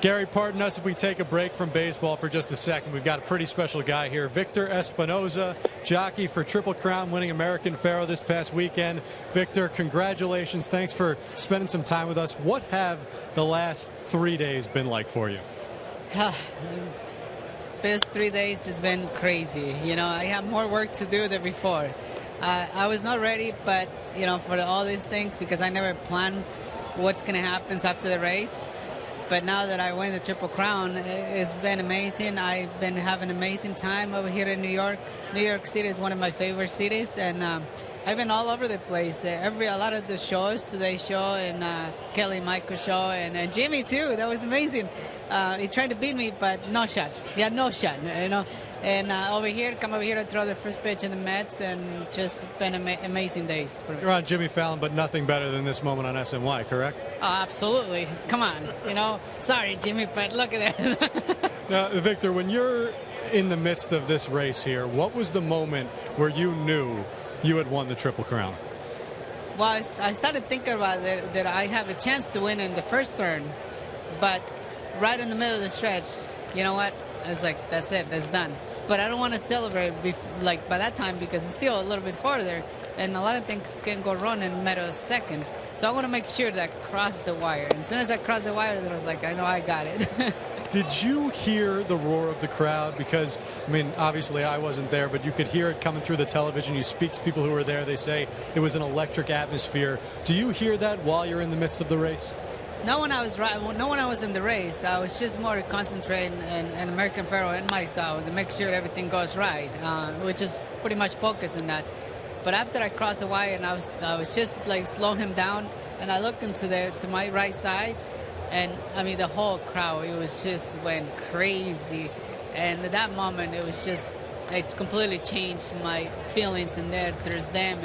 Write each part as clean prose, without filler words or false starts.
Gary, pardon us if we take a break from baseball for just a second. We've got a pretty special guy here. Victor Espinoza, jockey for Triple Crown, winning American Pharaoh this past weekend. Victor, congratulations. Thanks for spending some time with us. What have the last 3 days been like for you? Past 3 days has been crazy. You know, I have more work to do than before. I was not ready, but, you know, for all these things, because I never planned what's going to happen after the race. But now that I win the Triple Crown, it's been amazing. I've been having an amazing time over here in New York. New York City is one of my favorite cities, and I've been all over the place. A lot of the shows, Today's Show and Kelly Michael show, and Jimmy too. That was amazing. He tried to beat me, but no shot. He had no shot, you know. And come over here to throw the first pitch in the Mets, and just been amazing days for me. You're on Jimmy Fallon, but nothing better than this moment on SNY, correct? Oh, absolutely. Come on, you know. Sorry, Jimmy, but look at that. Now, Victor, when you're in the midst of this race here, what was the moment where you knew you had won the Triple Crown? Well, I started thinking about it, that I have a chance to win in the first turn, but right in the middle of the stretch, you know what? I was like, that's it, that's done. But I don't want to celebrate by that time, because it's still a little bit farther, and a lot of things can go wrong in a matter of seconds. So I want to make sure that I cross the wire. And as soon as I crossed the wire, then I was like, I know I got it. Did you hear the roar of the crowd? Because, I mean, obviously I wasn't there, but you could hear it coming through the television. You speak to people who were there. They say it was an electric atmosphere. Do you hear that while you're in the midst of the race? No, when I was in the race, I was just more concentrating on American Pharaoh and myself to make sure everything goes right. We just pretty much focused on that. But after I crossed the wire, and I was just like slowing him down, and I looked to my right side, and I mean the whole crowd, it was just went crazy. And at that moment, it completely changed my feelings in there towards them.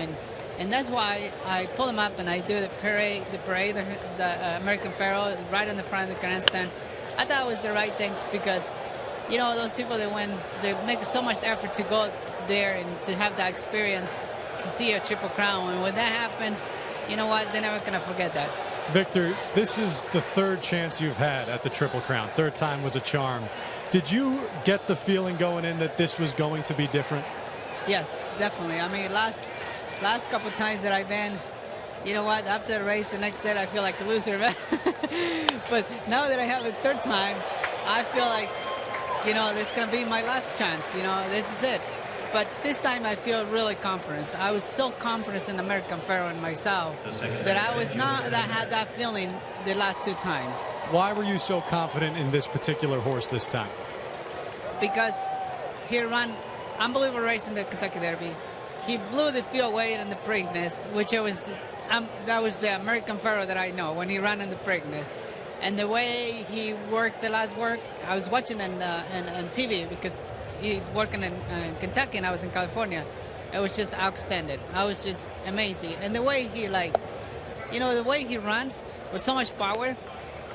And that's why I pull them up and I do the parade, the American Pharaoh right in the front of the grandstand. I thought it was the right thing, because, you know, those people they make so much effort to go there and to have that experience, to see a Triple Crown. And when that happens, you know what? They're never going to forget that. Victor, this is the third chance you've had at the Triple Crown. Third time was a charm. Did you get the feeling going in that this was going to be different? Yes, definitely. I mean, last couple times that I've been, you know what, after the race the next day I feel like a loser. But now that I have a third time, I feel like, you know, it's going to be my last chance. You know, this is it. But this time I feel really confident. I was so confident in American Pharaoh and myself that I had that feeling the last two times. Why were you so confident in this particular horse this time? Because he ran unbelievable race in the Kentucky Derby. He blew the field away in the Preakness, which that was the American Pharaoh that I know, when he ran in the Preakness. And the way he worked the last work, I was watching on TV, because he's working in Kentucky and I was in California. It was just outstanding. I was just amazing. And the way he, the way he runs with so much power,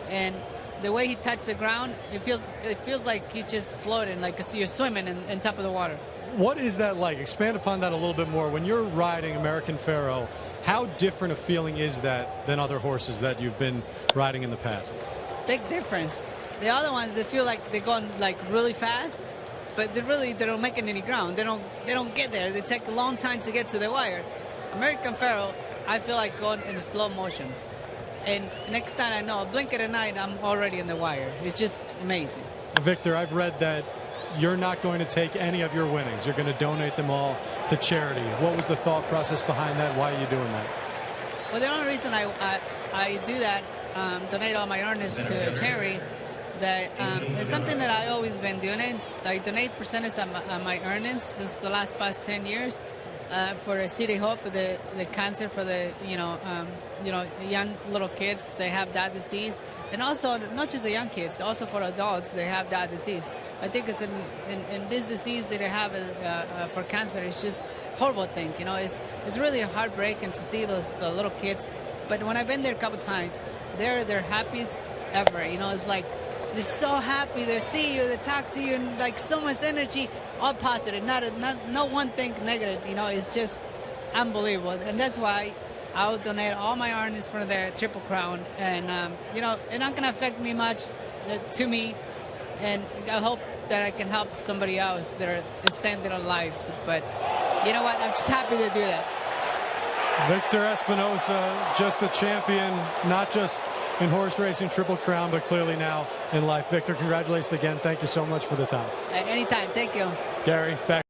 and the way he touched the ground, it feels like you're just floating, like you're swimming in top of the water. What is that like? Expand upon that a little bit more. When you're riding American Pharaoh, how different a feeling is that than other horses that you've been riding in the past? Big difference. The other ones, they feel like they're going like really fast, but they don't make any ground. They don't get there. They take a long time to get to the wire. American Pharaoh, I feel like going in slow motion. And next time I know, a blink of an eye, I'm already in the wire. It's just amazing. Victor, I've read that you're not going to take any of your winnings. You're going to donate them all to charity. What was the thought process behind that? Why are you doing that? Well, the only reason I do that, donate all my earnings to charity, that it's something that I always been doing it. I donate percentage of my earnings since the past 10 years for City Hope, the cancer for the young little kids. They have that disease, and also not just the young kids, also for adults they have that disease. I think it's in this disease that they have for cancer. It's just horrible thing. You know, it's really heartbreaking to see the little kids. But when I've been there a couple times, they're their happiest ever. You know, it's like they're so happy. They see you, they talk to you, and like so much energy, all positive, not one thing negative. You know, it's just unbelievable, and that's why I'll donate all my earnings for the Triple Crown. And it's not gonna affect me much to me, and I hope that I can help somebody else that are extending their lives. But you know what? I'm just happy to do that. Victor Espinoza, just a champion, not just in horse racing, Triple Crown, but clearly now in life. Victor, congratulations again. Thank you so much for the time. Anytime. Thank you. Gary, back.